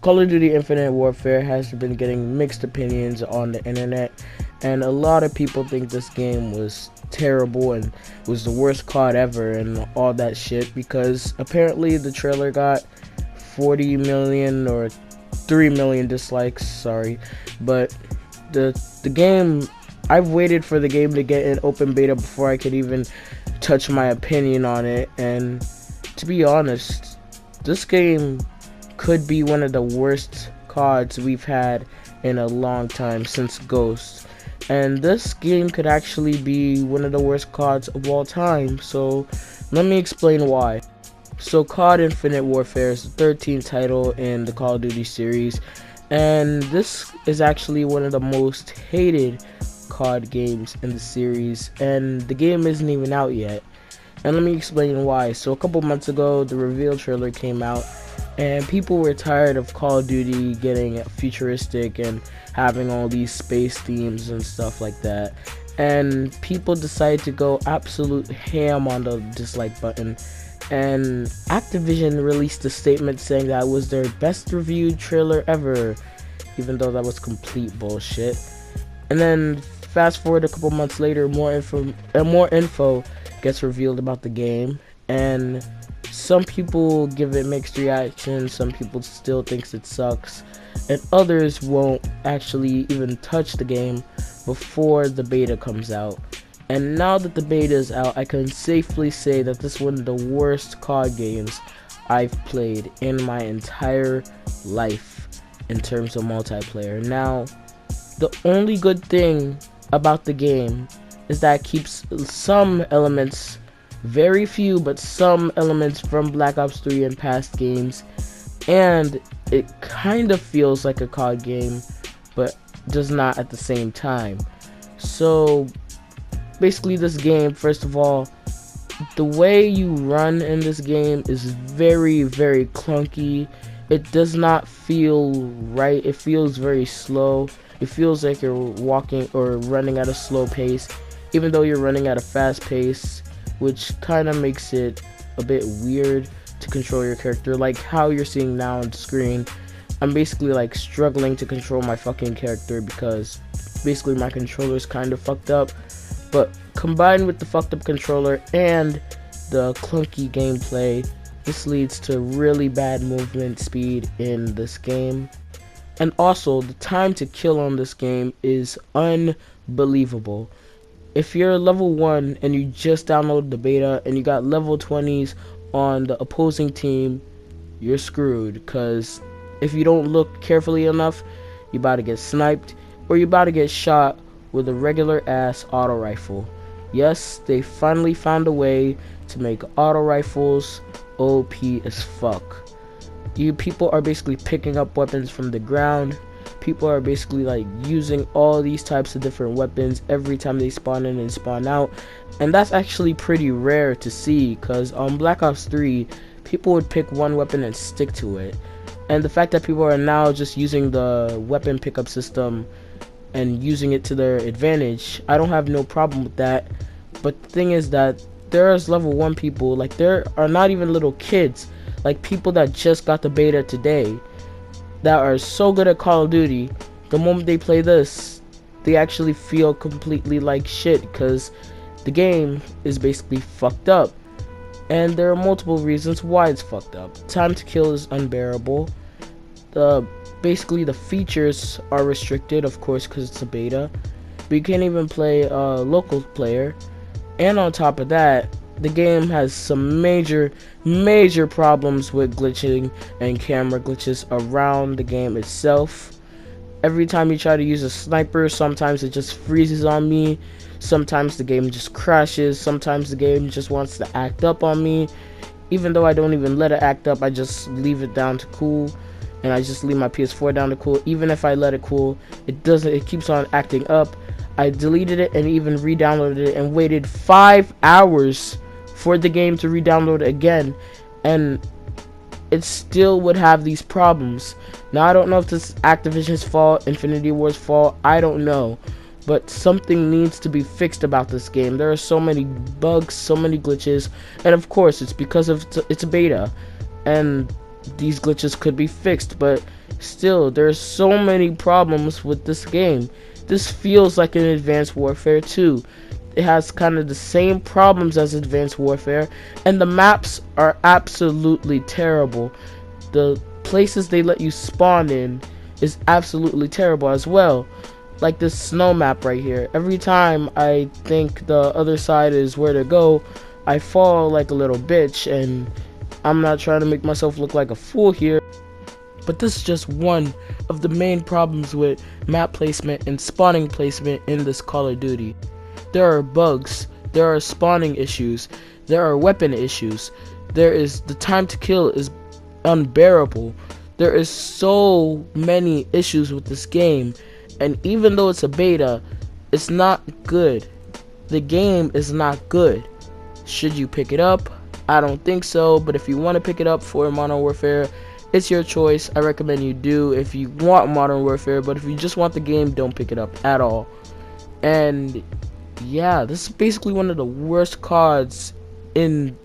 Call of Duty Infinite Warfare has been getting mixed opinions on the internet, and a lot of people think this game was terrible and was the worst COD ever and all that shit, because apparently the trailer got 40 million or 3 million dislikes, sorry, but the game, I've waited for the game to get an open beta before I could even touch my opinion on it, and to be honest, this game could be one of the worst CODs we've had in a long time since Ghost. And this game could actually be one of the worst CODs of all time. So let me explain why. So COD Infinite Warfare is the 13th title in the Call of Duty series, and this is actually one of the most hated COD games in the series, and the game isn't even out yet. And let me explain why. So a couple months ago, the reveal trailer came out, and people were tired of Call of Duty getting futuristic and having all these space themes and stuff like that. And people decided to go absolute ham on the dislike button. And Activision released a statement saying that it was their best reviewed trailer ever, even though that was complete bullshit. And then fast forward a couple months later, more info gets revealed about the game, and some people give it mixed reactions. Some people still thinks it sucks, and others won't actually even touch the game before the beta comes out. And now that the beta is out, I can safely say that this is one of the worst COD games I've played in my entire life in terms of multiplayer. Now, the only good thing about the game is that it keeps some elements, very few, but some elements from Black Ops 3 and past games, and it kind of feels like a COD game, but does not at the same time. So basically, this game, first of all, the way you run in this game is very, very clunky. It does not feel right. It feels very slow. It feels like you're walking or running at a slow pace, even though you're running at a fast pace, which kind of makes it a bit weird to control your character. Like how you're seeing now on the screen, I'm basically like struggling to control my fucking character because basically my controller is kind of fucked up. But combined with the fucked up controller and the clunky gameplay, this leads to really bad movement speed in this game. And also, the time to kill on this game is unbelievable. If you're level 1 and you just downloaded the beta and you got level 20s on the opposing team, you're screwed, because if you don't look carefully enough, you're about to get sniped or you're about to get shot with a regular ass auto rifle. Yes, they finally found a way to make auto rifles OP as fuck. You people are basically picking up weapons from the ground. People are basically like using all these types of different weapons every time they spawn in and spawn out, and that's actually pretty rare to see, because on Black Ops 3 people would pick one weapon and stick to it. And the fact that people are now just using the weapon pickup system and using it to their advantage, I don't have no problem with that. But the thing is that there's level 1 people, like there are not even little kids, like people that just got the beta today, that are so good at Call of Duty. The moment they play this, they actually feel completely like shit, because the game is basically fucked up. And there are multiple reasons why it's fucked up. Time to kill is unbearable. Basically the features are restricted, of course, because it's a beta. But you can't even play a local player. And on top of that, the game has some major problems with glitching and camera glitches around the game itself. Every time you try to use a sniper, sometimes it just freezes on me. Sometimes the game just crashes. Sometimes the game just wants to act up on me. Even though I don't even let it act up, I just leave it down to cool. And I just leave my PS4 down to cool. Even if I let it cool, it doesn't. It keeps on acting up. I deleted it and even re-downloaded it and waited 5 hours for the game to re-download again, and it still would have these problems. Now I don't know if this is Activision's fault, Infinity Ward's fault, I don't know, but something needs to be fixed about this game. There are so many bugs, so many glitches, and of course it's because of it's a beta, and these glitches could be fixed. But Still, there's so many problems with this game. This feels like an Advanced Warfare 2. It has kind of the same problems as Advanced Warfare, and the maps are absolutely terrible. The places they let you spawn in is absolutely terrible as well. Like this snow map right here. Every time I think the other side is where to go, I fall like a little bitch, and I'm not trying to make myself look like a fool here, but this is just one of the main problems with map placement and spawning placement in this Call of Duty. There are bugs, there are spawning issues, there are weapon issues, the time to kill is unbearable. There is so many issues with this game, and even though it's a beta, it's not good. The game is not good. Should you pick it up? I don't think so, but if you want to pick it up for Modern Warfare, it's your choice. I recommend you do if you want Modern Warfare, but if you just want the game, don't pick it up at all. And yeah, this is basically one of the worst CODs in,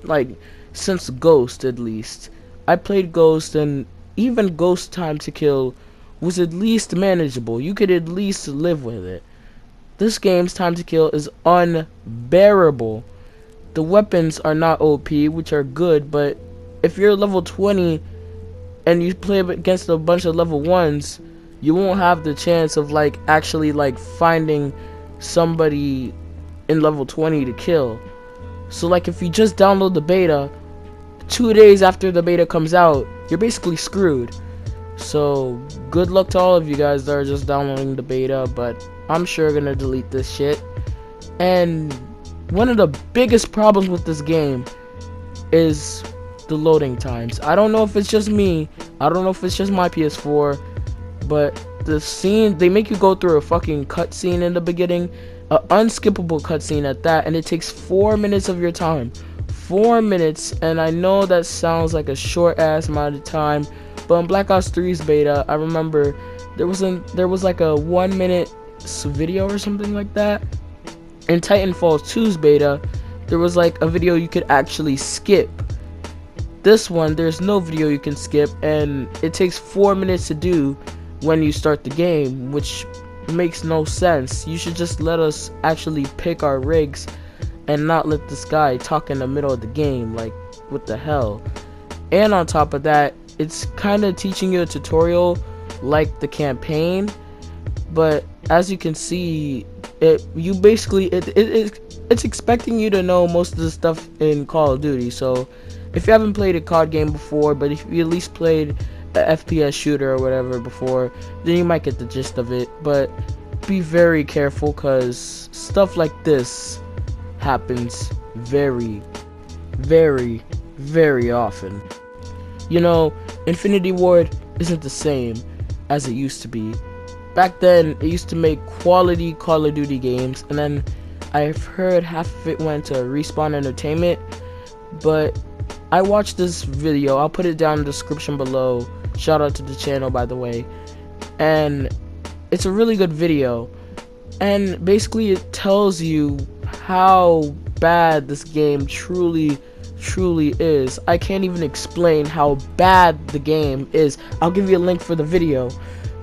like, since Ghost at least. I played Ghost, and even Ghost time to kill was at least manageable. You could at least live with it. This game's time to kill is unbearable. The weapons are not OP, which are good, but if you're level 20 and you play against a bunch of level 1s, you won't have the chance of actually finding somebody in level 20 to kill. So if you just download the beta, 2 days after the beta comes out, you're basically screwed. So good luck to all of you guys that are just downloading the beta, but I'm sure gonna delete this shit. And one of the biggest problems with this game is the loading times. I don't know if it's just me, I don't know if it's just my PS4, but the scene, they make you go through a fucking cutscene in the beginning, an unskippable cutscene at that, and it takes 4 minutes of your time. 4 minutes, and I know that sounds like a short ass amount of time, but in Black Ops 3's beta, I remember there was like a 1 minute video or something like that. In Titanfall 2's beta, there was like a video you could actually skip. This one, there's no video you can skip, and it takes 4 minutes to do when you start the game, which makes no sense. You should just let us actually pick our rigs and not let this guy talk in the middle of the game. Like, what the hell? And on top of that, it's kind of teaching you a tutorial like the campaign, but as you can see, it's expecting you to know most of the stuff in Call of Duty. So if you haven't played a COD game before, but if you at least played a FPS shooter or whatever before, then you might get the gist of it. But be very careful, because stuff like this happens very, very, very often. You know, Infinity Ward isn't the same as it used to be. Back then, it used to make quality Call of Duty games, and then I've heard half of it went to Respawn Entertainment, but I watched this video. I'll put it down in the description below. Shout out to the channel, by the way. And it's a really good video. And basically it tells you how bad this game truly is. I can't even explain how bad the game is. I'll give you a link for the video.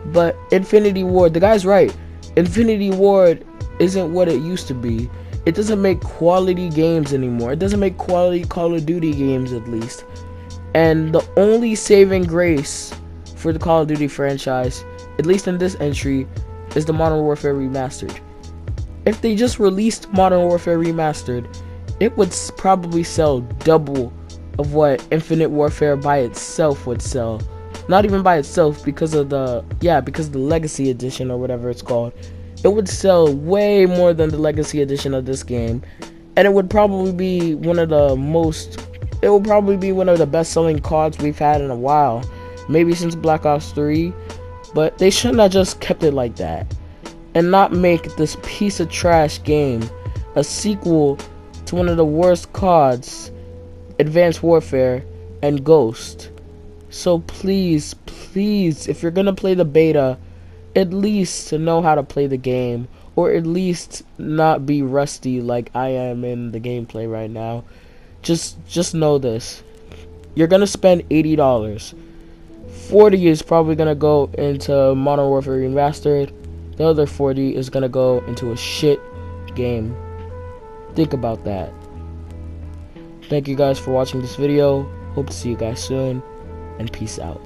But Infinity Ward, the guy's right. Infinity Ward isn't what it used to be. It doesn't make quality games anymore. It doesn't make quality Call of Duty games, at least. And the only saving grace for the Call of Duty franchise, at least in this entry, is the Modern Warfare Remastered. If they just released Modern Warfare Remastered, it would probably sell double of what Infinite Warfare by itself would sell. Not even by itself, because of the Legacy Edition or whatever it's called. It would sell way more than the Legacy Edition of this game, and it would probably be one of the best-selling CODs we've had in a while, maybe since Black Ops 3. But they shouldn't have just kept it like that, and not make this piece of trash game a sequel to one of the worst CODs, Advanced Warfare and Ghost. So please, if you're gonna play the beta, at least to know how to play the game, or at least not be rusty like I am in the gameplay right now. Just know this: you're gonna spend $80 40 is probably gonna go into Modern Warfare Remastered. The other 40 is gonna go into a shit game. Think about that. Thank you guys for watching this video. Hope to see you guys soon, and peace out.